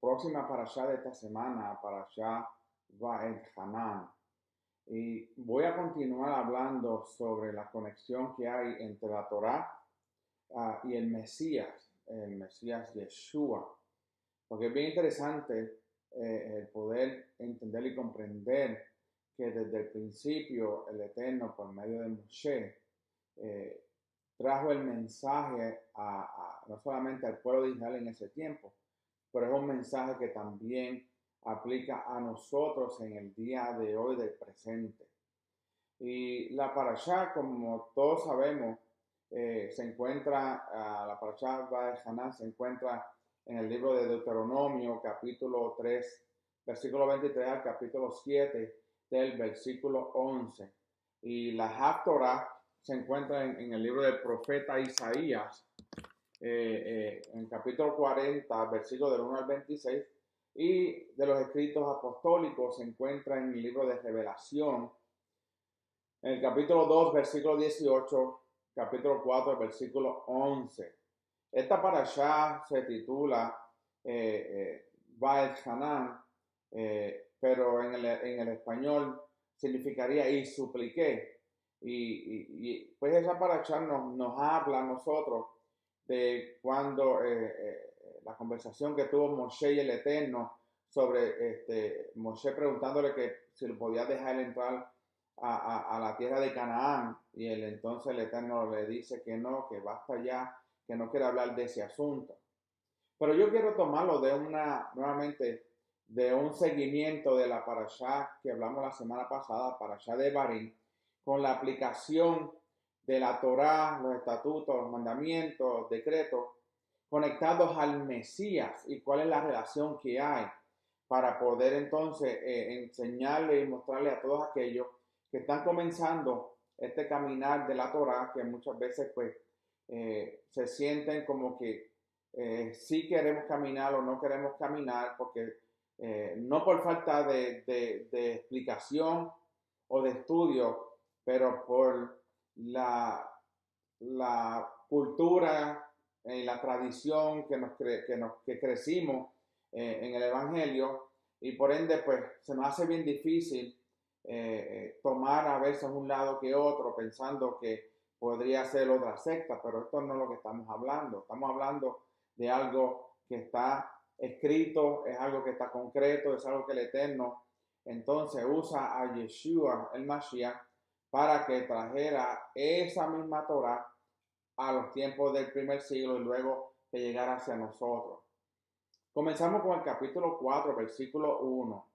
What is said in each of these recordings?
próxima parashá de esta semana, parashá Va'et-Hanan. Y voy a continuar hablando sobre la conexión que hay entre la Torá y el Mesías Yeshua. Porque es bien interesante el poder entender y comprender que desde el principio el Eterno, por medio de Moshe, trajo el mensaje no solamente al pueblo de Israel en ese tiempo, pero es un mensaje que también aplica a nosotros en el día de hoy del presente. Y la parashá, como todos sabemos, se encuentra, la parashá Va'et-Hanan se encuentra en el libro de Deuteronomio, capítulo 3, versículo 23 al capítulo 7 del versículo 11. Y la Haftorah se encuentra en el libro del profeta Isaías, en el capítulo 40, versículo del 1 al 26, y de los escritos apostólicos se encuentra en el libro de Revelación, en el capítulo 2, versículo 18, capítulo 4, versículo 11. Esta parashá se titula Va'et-Hanan, pero en el español significaría y supliqué. Y pues esa parashá nos habla a nosotros de cuando la conversación que tuvo Moshe y el Eterno sobre Moshe preguntándole que si lo podía dejar entrar a la tierra de Canaán, y entonces el Eterno le dice que no, que basta ya, que no quiere hablar de ese asunto. Pero yo quiero tomarlo nuevamente de un seguimiento de la parashá que hablamos la semana pasada, parashá de Barim, con la aplicación de la Torá, los estatutos, los mandamientos, los decretos, conectados al Mesías y cuál es la relación que hay para poder entonces enseñarle y mostrarle a todos aquellos que están comenzando este caminar de la Torá, que muchas veces pues se sienten como que sí queremos caminar o no queremos caminar, porque no por falta de explicación o de estudio, pero por la cultura y la tradición que crecimos en el Evangelio, y por ende pues se nos hace bien difícil tomar a veces un lado que otro, pensando que podría ser otra secta, pero esto no es lo que estamos hablando. Estamos hablando de algo que está escrito, es algo que está concreto, es algo que el Eterno entonces usa a Yeshua, el Mashiach, para que trajera esa misma Torah a los tiempos del primer siglo y luego que llegara hacia nosotros. Comenzamos con el capítulo 4, versículo 1.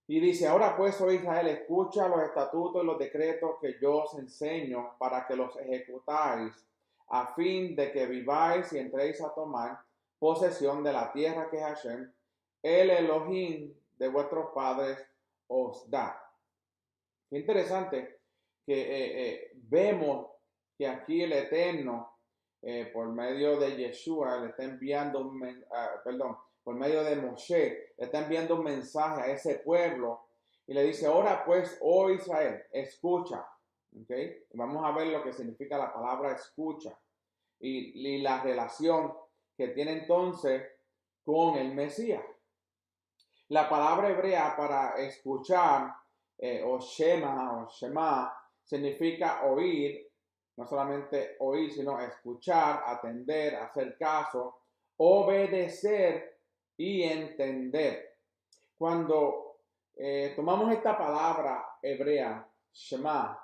Y dice: ahora pues, oh Israel, escucha los estatutos y los decretos que yo os enseño para que los ejecutáis, a fin de que viváis y entréis a tomar posesión de la tierra que Hashem, el Elohim de vuestros padres, os da. Qué interesante que vemos que aquí el Eterno, por medio de Yeshua, le está enviando por medio de Moshe, le está enviando un mensaje a ese pueblo y le dice: ahora pues, oh Israel, escucha. ¿Okay? Vamos a ver lo que significa la palabra escucha y la relación que tiene entonces con el Mesías. La palabra hebrea para escuchar, o Shema, significa oír, no solamente oír, sino escuchar, atender, hacer caso, obedecer y entender. Cuando tomamos esta palabra hebrea, Shema,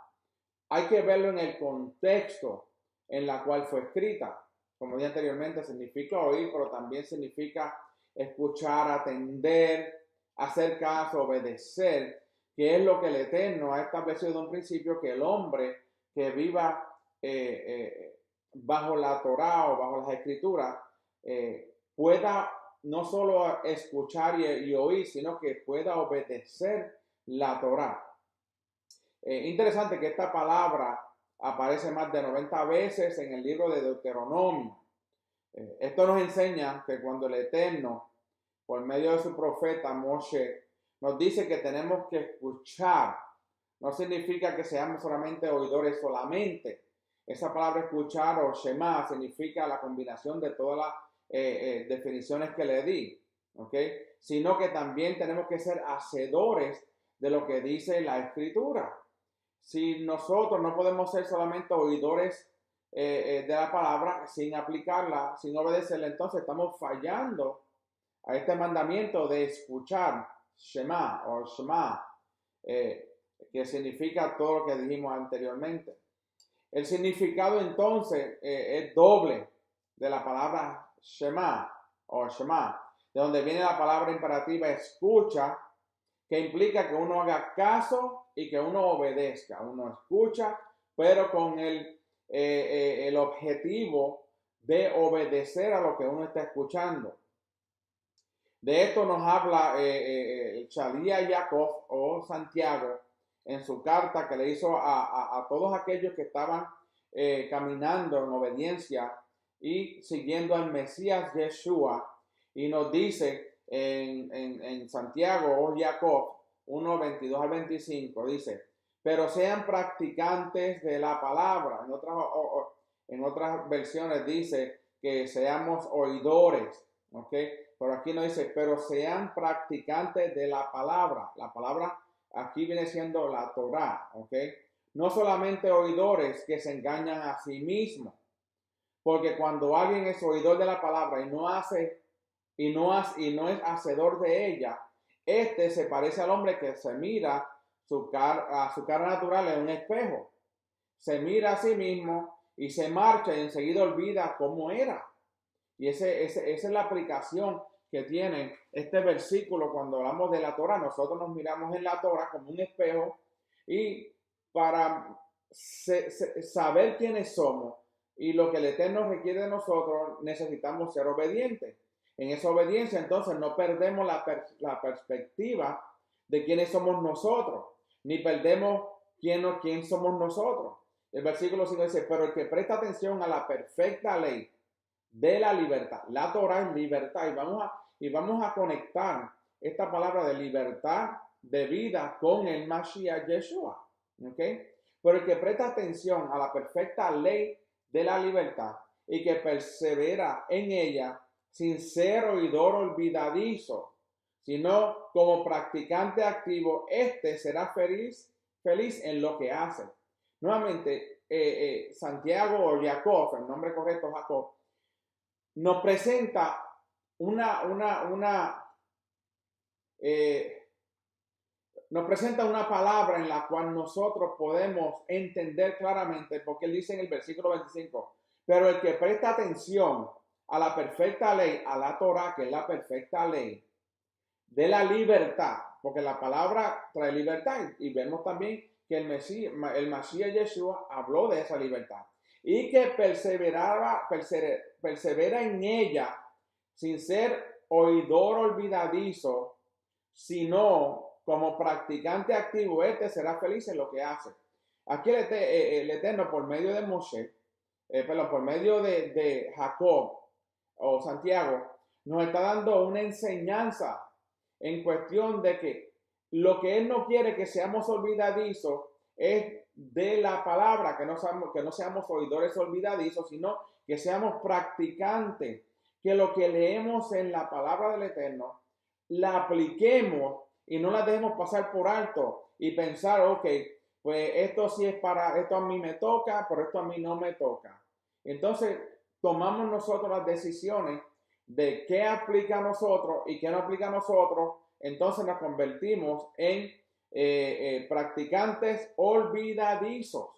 hay que verlo en el contexto en la cual fue escrita. Como dije anteriormente, significa oír, pero también significa escuchar, atender, hacer caso, obedecer, que es lo que el Eterno ha establecido de un principio, que el hombre que viva bajo la Torá o bajo las Escrituras pueda no solo escuchar y oír, sino que pueda obedecer la Torá. Interesante que esta palabra aparece más de 90 veces en el libro de Deuteronomio. Esto nos enseña que cuando el Eterno, por medio de su profeta Moshe, nos dice que tenemos que escuchar, no significa que seamos solamente oidores solamente. Esa palabra escuchar o Shema significa la combinación de todas las definiciones que le di. ¿ok? Sino que también tenemos que ser hacedores de lo que dice la Escritura. Si nosotros no podemos ser solamente oidores de la palabra sin aplicarla, sin obedecerla, entonces estamos fallando a este mandamiento de escuchar, Shema o Shema, que significa todo lo que dijimos anteriormente. El significado entonces es doble de la palabra Shema o Shema, de donde viene la palabra imperativa escucha, que implica que uno haga caso y que uno obedezca. Uno escucha, pero con el objetivo de obedecer a lo que uno está escuchando. De esto nos habla Chalía Jacob o Santiago en su carta que le hizo a todos aquellos que estaban caminando en obediencia y siguiendo al Mesías Yeshua, y nos dice en Santiago o Jacob 1, 22 al 25, dice, pero sean practicantes de la palabra. En otras versiones dice que seamos oidores, ¿ok? Pero aquí no dice, pero sean practicantes de la palabra. La palabra aquí viene siendo la Torah, ¿ok? No solamente oidores que se engañan a sí mismos, porque cuando alguien es oidor de la palabra y no es hacedor de ella, este se parece al hombre que se mira a su cara natural en un espejo. Se mira a sí mismo y se marcha y enseguida olvida cómo era. Y esa es la aplicación que tiene este versículo cuando hablamos de la Torah. Nosotros nos miramos en la Torah como un espejo, y para saber quiénes somos y lo que el Eterno requiere de nosotros, necesitamos ser obedientes. En esa obediencia entonces no perdemos la perspectiva de quiénes somos nosotros, ni perdemos quién somos nosotros. El versículo 5 dice, pero el que presta atención a la perfecta ley de la libertad. La Torah es libertad, y vamos a conectar esta palabra de libertad de vida con el Mashiach Yeshua, ¿ok? Pero el que presta atención a la perfecta ley de la libertad y que persevera en ella sin ser oidor olvidadizo, sino como practicante activo, este será feliz en lo que hace. Nuevamente, Santiago o Jacob, el nombre correcto Jacob, nos presenta nos presenta una palabra en la cual nosotros podemos entender claramente, porque él dice en el versículo 25, pero el que presta atención a la perfecta ley, a la Torah, que es la perfecta ley de la libertad, porque la palabra trae libertad, y vemos también que el Mashiach Yeshua habló de esa libertad, y que persevera en ella sin ser oidor olvidadizo, sino como practicante activo, este será feliz en lo que hace. Aquí el Eterno, por medio de Moshe, por medio de Jacob o Santiago, nos está dando una enseñanza en cuestión de que lo que Él no quiere que seamos olvidadizos es de la palabra, que no seamos oidores olvidadizos, sino que seamos practicantes, que lo que leemos en la palabra del Eterno la apliquemos y no la dejemos pasar por alto y pensar, ok, pues esto sí es esto a mí me toca, pero esto a mí no me toca. Entonces tomamos nosotros las decisiones de qué aplica a nosotros y qué no aplica a nosotros. Entonces nos convertimos en practicantes olvidadizos.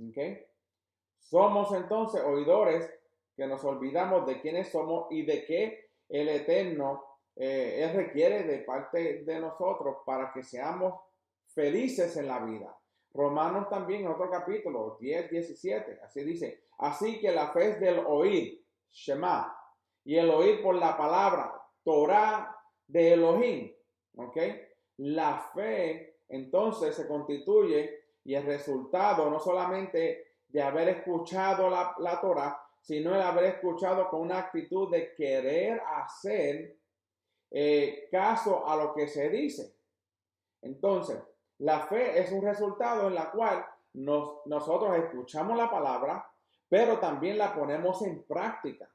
¿Okay? Somos entonces oidores que nos olvidamos de quiénes somos y de qué el Eterno Él requiere de parte de nosotros para que seamos felices en la vida. Romanos también en otro capítulo 10, 17, así dice, así que la fe es del oír, Shema, y el oír por la palabra, Torah de Elohim, ¿ok? La fe entonces se constituye, y el resultado no solamente de haber escuchado la Torah, sino el haber escuchado con una actitud de querer hacer caso a lo que se dice. Entonces, la fe es un resultado en la cual nosotros escuchamos la palabra, pero también la ponemos en práctica.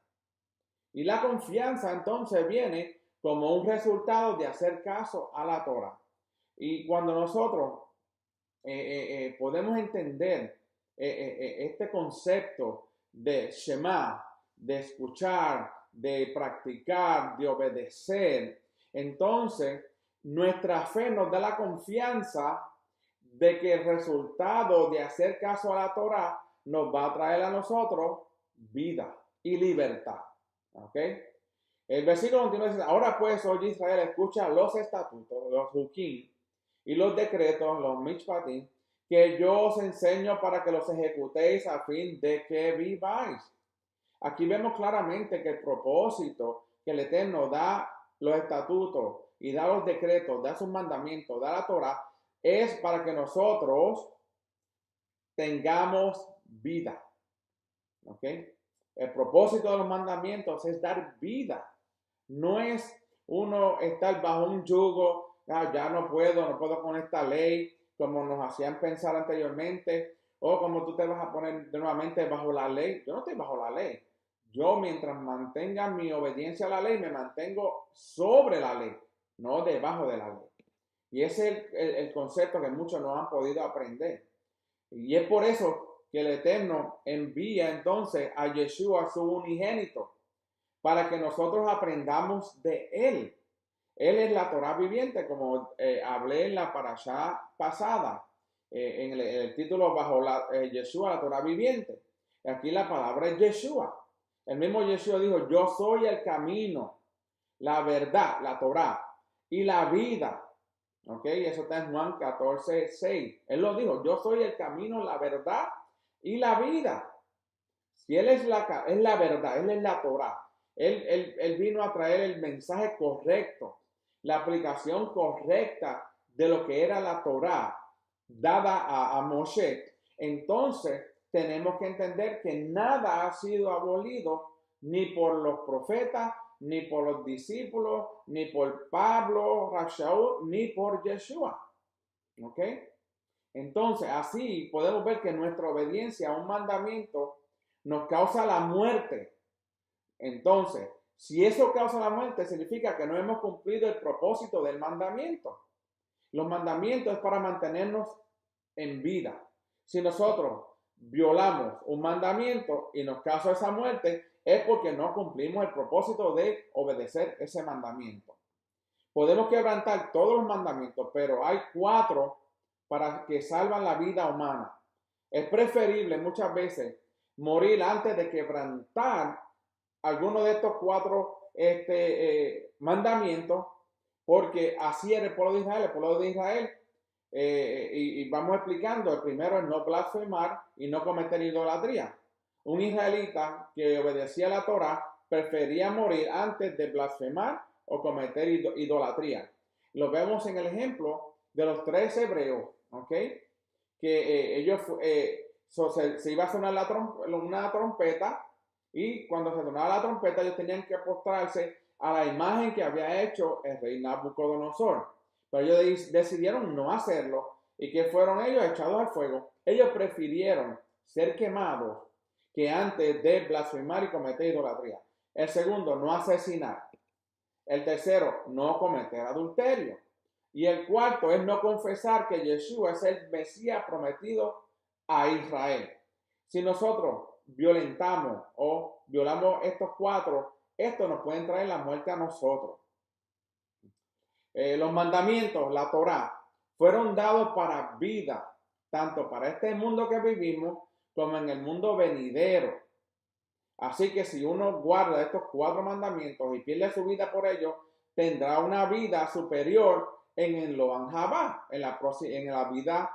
Y la confianza entonces viene como un resultado de hacer caso a la Torah. Y cuando nosotros podemos entender este concepto de Shema, de escuchar, de practicar, de obedecer, entonces nuestra fe nos da la confianza de que el resultado de hacer caso a la Torah nos va a traer a nosotros vida y libertad. ¿Ok? El versículo 21 dice, ahora pues, oye Israel, escucha los estatutos, los hukim y los decretos, los mishpatim, que yo os enseño para que los ejecutéis a fin de que viváis. Aquí vemos claramente que el propósito que el Eterno da los estatutos y da los decretos, da sus mandamientos, da la Torah, es para que nosotros tengamos vida. ¿Ok? El propósito de los mandamientos es dar vida. No es uno estar bajo un yugo, ya no puedo con esta ley, como nos hacían pensar anteriormente, o como tú te vas a poner nuevamente bajo la ley. Yo no estoy bajo la ley. Yo, mientras mantenga mi obediencia a la ley, me mantengo sobre la ley, no debajo de la ley. Y ese es el concepto que muchos no han podido aprender. Y es por eso que el Eterno envía entonces a Yeshua, su unigénito, para que nosotros aprendamos de Él. Él es la Torah viviente, como hablé en la parashá pasada, en el título bajo Yeshua, la Torah viviente. Aquí la palabra es Yeshua. El mismo Yeshua dijo, yo soy el camino, la verdad, la Torah y la vida. ¿Ok? Eso está en Juan 14:6. Él lo dijo, yo soy el camino, la verdad y la vida. Si Él es la verdad, Él es la Torah. Él vino a traer el mensaje correcto, la aplicación correcta de lo que era la Torah dada a Moshe. Entonces tenemos que entender que nada ha sido abolido ni por los profetas, ni por los discípulos, ni por Pablo, Rashaul, ni por Yeshua. ¿Ok? Entonces así podemos ver que nuestra obediencia a un mandamiento nos causa la muerte. Entonces, si eso causa la muerte, significa que no hemos cumplido el propósito del mandamiento. Los mandamientos es para mantenernos en vida. Si nosotros violamos un mandamiento y nos causa esa muerte, es porque no cumplimos el propósito de obedecer ese mandamiento. Podemos quebrantar todos los mandamientos, pero hay 4 para que salvan la vida humana. Es preferible muchas veces morir antes de quebrantar alguno de estos 4 mandamientos, porque así era el pueblo de Israel. El pueblo de Israel, y vamos explicando, el primero es no blasfemar y no cometer idolatría. Un israelita que obedecía la Torah prefería morir antes de blasfemar o cometer idolatría. Lo vemos en el ejemplo de los 3 hebreos, ¿ok? Que ellos se iba a sonar una trompeta, y cuando se sonaba la trompeta ellos tenían que postrarse a la imagen que había hecho el rey Nabucodonosor. Pero ellos decidieron no hacerlo. ¿Y que fueron ellos? Echados al fuego. Ellos prefirieron ser quemados que antes de blasfemar y cometer idolatría. El segundo, no asesinar. El tercero, no cometer adulterio. Y el cuarto es no confesar que Yeshua es el Mesías prometido a Israel. Si nosotros violentamos o violamos estos 4, esto nos puede traer la muerte a nosotros. Los mandamientos, la Torah, fueron dados para vida, tanto para este mundo que vivimos como en el mundo venidero. Así que si uno guarda estos 4 mandamientos y pierde su vida por ellos, tendrá una vida superior en el Loan Jabá, en la vida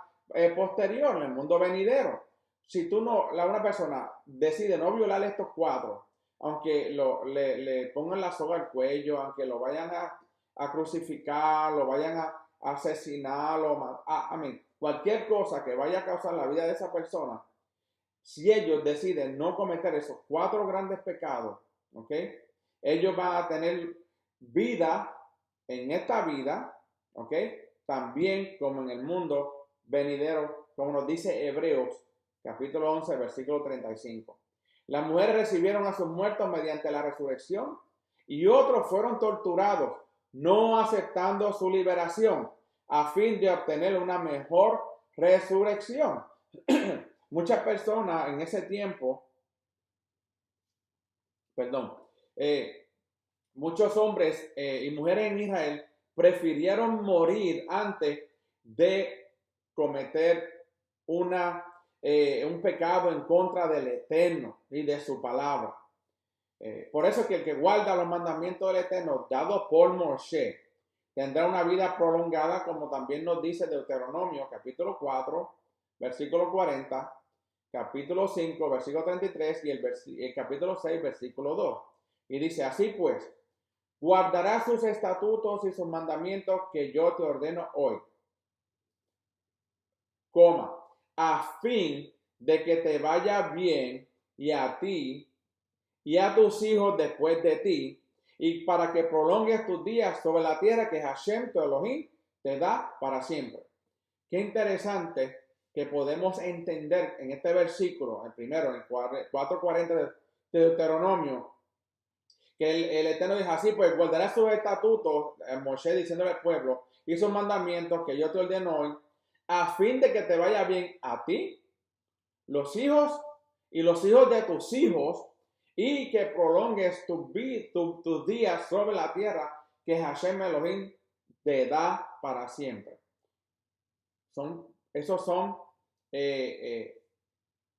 posterior, en el mundo venidero. Si una persona decide no violar estos 4, aunque le pongan la soga al cuello, aunque lo vayan a crucificar, lo vayan a asesinar, cualquier cosa que vaya a causar la vida de esa persona, si ellos deciden no cometer esos 4 grandes pecados, ¿ok? Ellos van a tener vida en esta vida, ¿ok? También como en el mundo venidero, como nos dice Hebreos, capítulo 11, versículo 35. Las mujeres recibieron a sus muertos mediante la resurrección y otros fueron torturados no aceptando su liberación, a fin de obtener una mejor resurrección. Muchas personas en ese tiempo, muchos hombres y mujeres en Israel prefirieron morir antes de cometer un pecado en contra del Eterno y de su palabra. Por eso que el que guarda los mandamientos del Eterno dados por Moshe tendrá una vida prolongada, como también nos dice Deuteronomio capítulo 4, versículo 40, capítulo 5, versículo 33 y el capítulo 6, versículo 2. Y dice, así pues, guardarás sus estatutos y sus mandamientos que yo te ordeno hoy, a fin de que te vaya bien y a ti y a tus hijos después de ti, y para que prolongues tus días sobre la tierra que Hashem, tu Elohim, te da para siempre. Qué interesante que podemos entender en este versículo, el primero, en 4:40 de Deuteronomio, que el Eterno dice así, pues guardarás sus estatutos, Moshe diciéndole al pueblo, y sus mandamientos que yo te ordeno hoy, a fin de que te vaya bien a ti, los hijos y los hijos de tus hijos, y que prolongues tus días sobre la tierra que Hashem Elohim te da para siempre. Esos son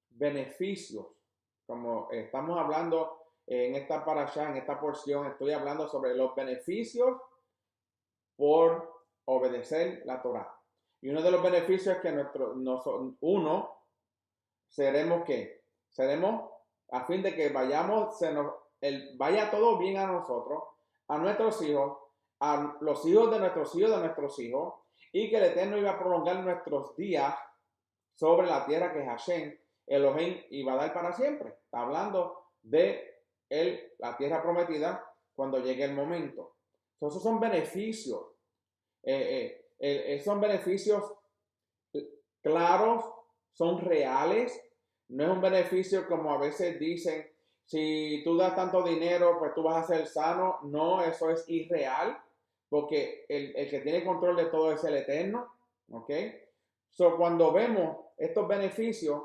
beneficios, como estamos hablando en esta parashá, en esta porción, estoy hablando sobre los beneficios por obedecer la Torah. Y uno de los beneficios es que seremos ¿qué? Seremos a fin de que vaya todo bien a nosotros, a nuestros hijos, a los hijos de nuestros hijos, y que el Eterno iba a prolongar nuestros días sobre la tierra que Hashem, Elohim, iba a dar para siempre. Está hablando de la tierra prometida cuando llegue el momento. Entonces, esos son beneficios. Son beneficios claros, son reales. No es un beneficio como a veces dicen, si tú das tanto dinero, pues tú vas a ser sano. No, eso es irreal, porque el que tiene control de todo es el Eterno. ¿Ok? So, cuando vemos estos beneficios,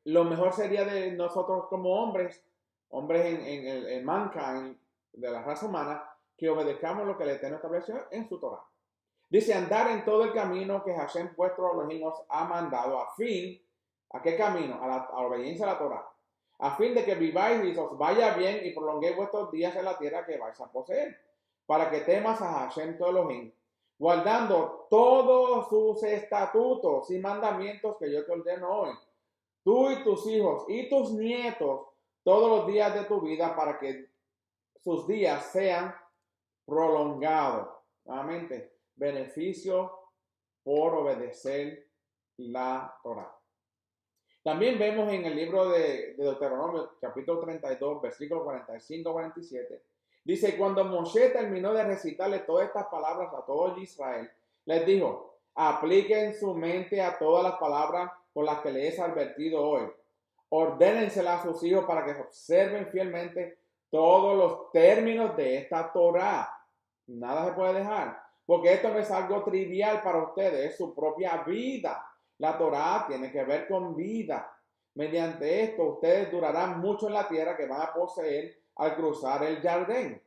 lo mejor sería de nosotros como hombres en mankind, de la raza humana, que obedezcamos lo que el Eterno estableció en su Torah. Dice, andar en todo el camino que Hashem vuestro Elohim os ha mandado, a fin, ¿a qué camino? A la obediencia a la Torah, a fin de que viváis y os vaya bien y prolonguéis vuestros días en la tierra que vais a poseer, para que temas a Hashem tu Elohim, guardando todos sus estatutos y mandamientos que yo te ordeno hoy, tú y tus hijos y tus nietos, todos los días de tu vida, para que sus días sean prolongados. Nuevamente, beneficio por obedecer la Torah. También vemos en el libro de Deuteronomio, capítulo 32, versículo 45-47, dice, cuando Moshe terminó de recitarle todas estas palabras a todo Israel, les dijo, apliquen su mente a todas las palabras por las que les he advertido hoy. Ordénenselas a sus hijos para que observen fielmente todos los términos de esta Torah. Nada se puede dejar, porque esto no es algo trivial para ustedes, es su propia vida. La Torah tiene que ver con vida. Mediante esto, ustedes durarán mucho en la tierra que van a poseer al cruzar el Jordán.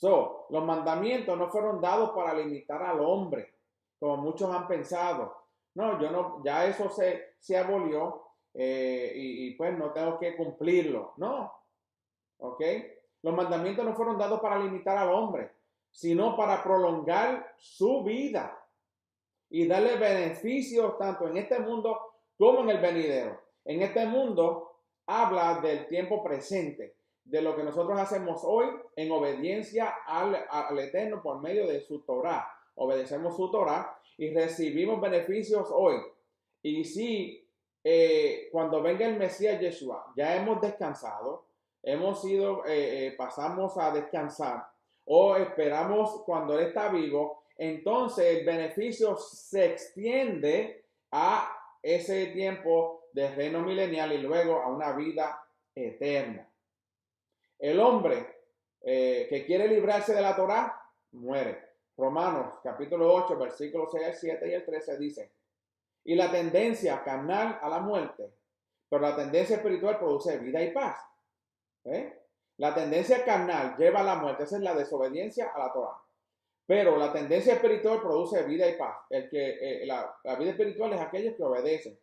Los mandamientos no fueron dados para limitar al hombre, como muchos han pensado. No, ya eso se abolió y pues no tengo que cumplirlo. No, ¿ok? Los mandamientos no fueron dados para limitar al hombre, sino para prolongar su vida y darle beneficios tanto en este mundo como en el venidero. En este mundo habla del tiempo presente, de lo que nosotros hacemos hoy en obediencia al Eterno por medio de su Torah. Obedecemos su Torah y recibimos beneficios hoy. Y si cuando venga el Mesías Yeshua ya hemos descansado, pasamos a descansar o esperamos cuando Él está vivo, entonces el beneficio se extiende a ese tiempo de reino milenial y luego a una vida eterna. El hombre que quiere librarse de la Torah muere. Romanos capítulo 8, versículos 6 al 7 y el 13 dice, y la tendencia carnal a la muerte, pero la tendencia espiritual produce vida y paz. La tendencia carnal lleva a la muerte, esa es la desobediencia a la Torah. Pero la tendencia espiritual produce vida y paz. La vida espiritual es aquellos que obedecen.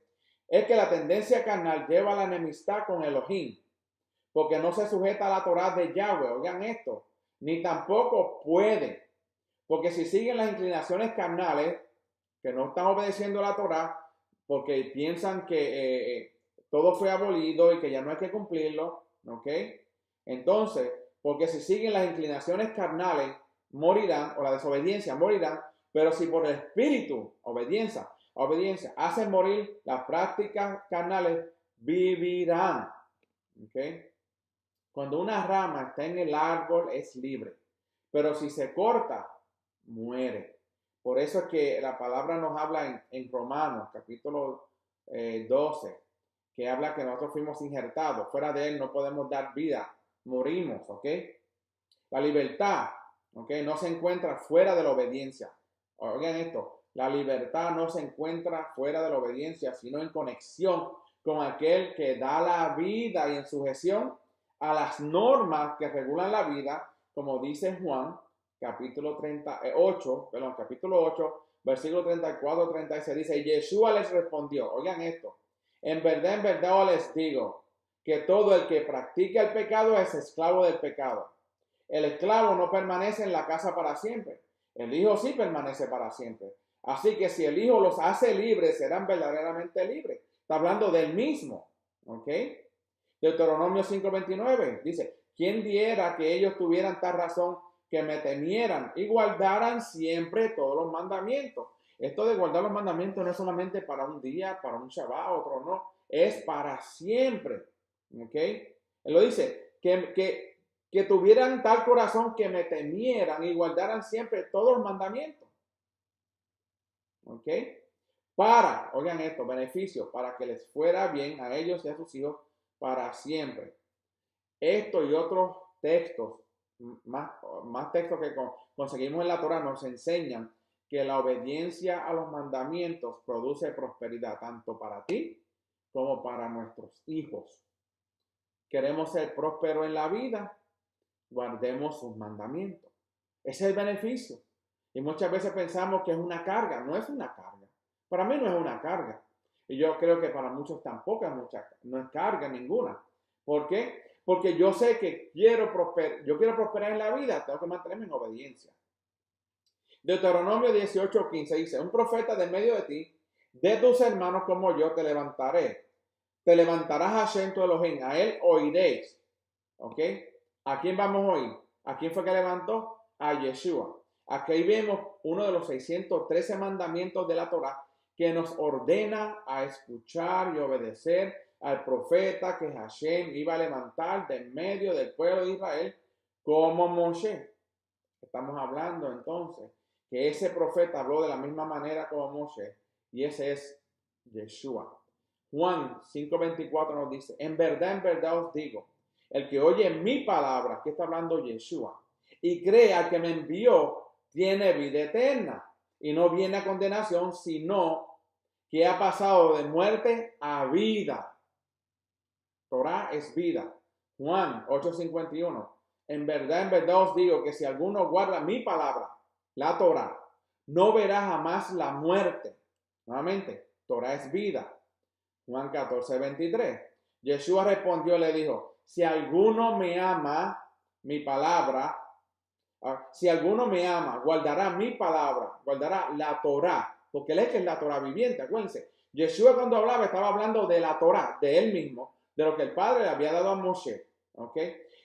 Es que la tendencia carnal lleva a la enemistad con Elohim, porque no se sujeta a la Torah de Yahweh. Oigan esto, ni tampoco puede, porque si siguen las inclinaciones carnales, que no están obedeciendo la Torah, porque piensan que todo fue abolido y que ya no hay que cumplirlo, ¿ok? Entonces, porque si siguen las inclinaciones carnales, morirán, o la desobediencia morirán, pero si por el espíritu, obediencia, hacen morir las prácticas carnales, vivirán. ¿Okay? Cuando una rama está en el árbol es libre, pero si se corta, muere. Por eso es que la palabra nos habla en Romanos, capítulo 12, que habla que nosotros fuimos injertados. Fuera de él no podemos dar vida, morimos, ¿ok? La libertad, ¿ok? No se encuentra fuera de la obediencia. Oigan esto, la libertad no se encuentra fuera de la obediencia, sino en conexión con aquel que da la vida y en sujeción a las normas que regulan la vida, como dice Juan, capítulo 8, versículo 34-36, dice, y Yeshua les respondió, oigan esto, en verdad os les digo, que todo el que practica el pecado es esclavo del pecado. El esclavo no permanece en la casa para siempre, el hijo sí permanece para siempre. Así que si el hijo los hace libres, serán verdaderamente libres. Está hablando del mismo, ¿ok? Deuteronomio 5:29 dice, ¿quién diera que ellos tuvieran tal razón que me temieran y guardaran siempre todos los mandamientos? Esto de guardar los mandamientos no es solamente para un día, para un Shabbat, otro no, es para siempre, ¿ok? Él lo dice, que tuvieran tal corazón que me temieran y guardaran siempre todos los mandamientos, ¿ok? Oigan esto, beneficio, para que les fuera bien a ellos y a sus hijos para siempre. Esto y otros textos, más textos que conseguimos en la Torah, nos enseñan que la obediencia a los mandamientos produce prosperidad tanto para ti como para nuestros hijos. Queremos ser prósperos en la vida, guardemos sus mandamientos. Ese es el beneficio. Y muchas veces pensamos que es una carga. No es una carga. Para mí no es una carga. Y yo creo que para muchos tampoco no es carga ninguna. ¿Por qué? Porque yo sé que yo quiero prosperar en la vida, tengo que mantenerme en obediencia. Deuteronomio 18:15 dice, un profeta de medio de ti, de tus hermanos como yo, te levantaré. Te levantarás a Hashem tu Elohim, a él oiréis. ¿Ok? ¿A quién vamos a oír? ¿A quién fue que levantó? A Yeshua. Aquí vemos uno de los 613 mandamientos de la Torah que nos ordena a escuchar y obedecer al profeta que Hashem iba a levantar de en medio del pueblo de Israel como Moshe. Estamos hablando entonces que ese profeta habló de la misma manera como Moshe y ese es Yeshua. Juan 5:24 nos dice, en verdad os digo, el que oye mi palabra, que está hablando Yeshua, y cree al que me envió, tiene vida eterna y no viene a condenación, sino que ha pasado de muerte a vida. Torah es vida. Juan 8:51. En verdad os digo que si alguno guarda mi palabra, la Torah, no verá jamás la muerte. Nuevamente, Torah es vida. Juan 14:23. Yeshua respondió y le dijo, si alguno me ama, mi palabra, si alguno me ama, guardará mi palabra, guardará la Torah, porque él es que es la Torah viviente, acuérdense. Yeshua cuando hablaba estaba hablando de la Torah, de él mismo, de lo que el Padre le había dado a Moshe, ¿ok?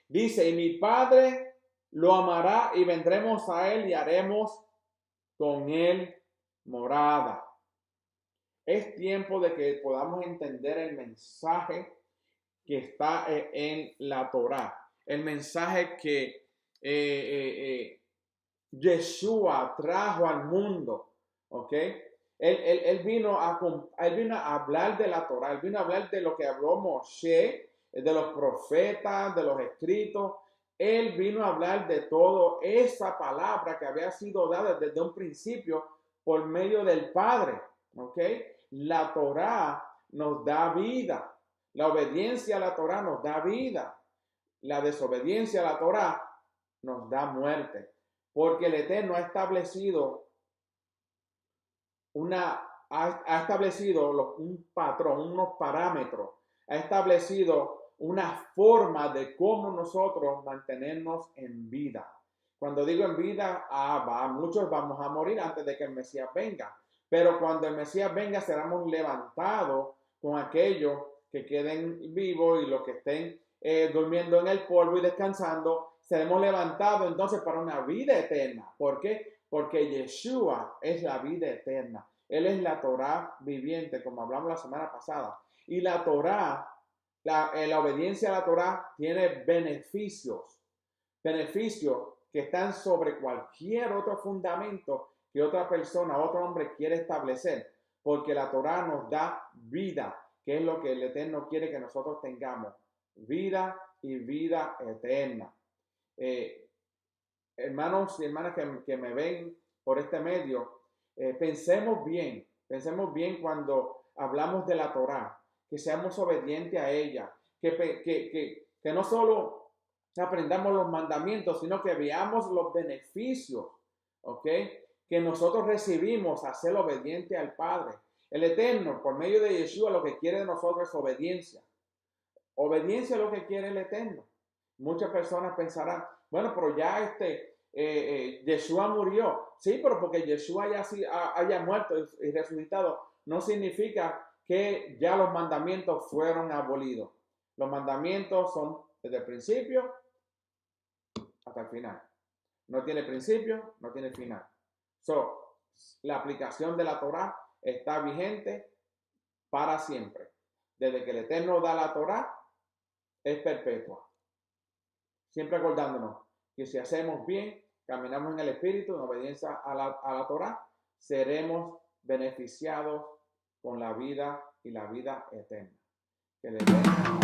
Dice, y mi Padre lo amará y vendremos a él y haremos con él morada. Es tiempo de que podamos entender el mensaje que está en la Torah, el mensaje que Yeshua trajo al mundo, ¿ok? Él vino a hablar de la Torah, él vino a hablar de lo que habló Moshe, de los profetas, de los escritos, Él vino a hablar de todo esa palabra que había sido dada desde un principio por medio del Padre. ¿Ok? La Torá nos da vida. La obediencia a la Torá nos da vida. La desobediencia a la Torá nos da muerte. Porque el Eterno ha establecido un patrón, unos parámetros. Ha establecido una forma de cómo nosotros mantenernos en vida. Cuando digo en vida, muchos vamos a morir antes de que el Mesías venga. Pero cuando el Mesías venga, seremos levantados con aquellos que queden vivos y los que estén durmiendo en el polvo y descansando, seremos levantados entonces para una vida eterna. ¿Por qué? Porque Yeshua es la vida eterna. Él es la Torá viviente, como hablamos la semana pasada. Y la Torá, la obediencia a la Torá tiene beneficios que están sobre cualquier otro fundamento que otra persona, otro hombre quiere establecer, porque la Torá nos da vida, que es lo que el Eterno quiere que nosotros tengamos, vida y vida eterna. Hermanos y hermanas que me ven por este medio, pensemos bien cuando hablamos de la Torá, que seamos obedientes a ella, que no solo aprendamos los mandamientos, sino que veamos los beneficios, ¿ok? Que nosotros recibimos a ser obediente al Padre. El Eterno, por medio de Yeshua, lo que quiere de nosotros es obediencia. Obediencia es lo que quiere el Eterno. Muchas personas pensarán, bueno, pero ya Yeshua murió. Sí, pero porque Yeshua haya muerto y resucitado, no significa que ya los mandamientos fueron abolidos. Los mandamientos son desde el principio hasta el final. No tiene principio, no tiene final. La aplicación de la Torá está vigente para siempre. Desde que el Eterno da la Torá, es perpetua. Siempre acordándonos que si hacemos bien, caminamos en el Espíritu, en obediencia a la Torá, seremos beneficiados con la vida y la vida eterna. Que el Eterno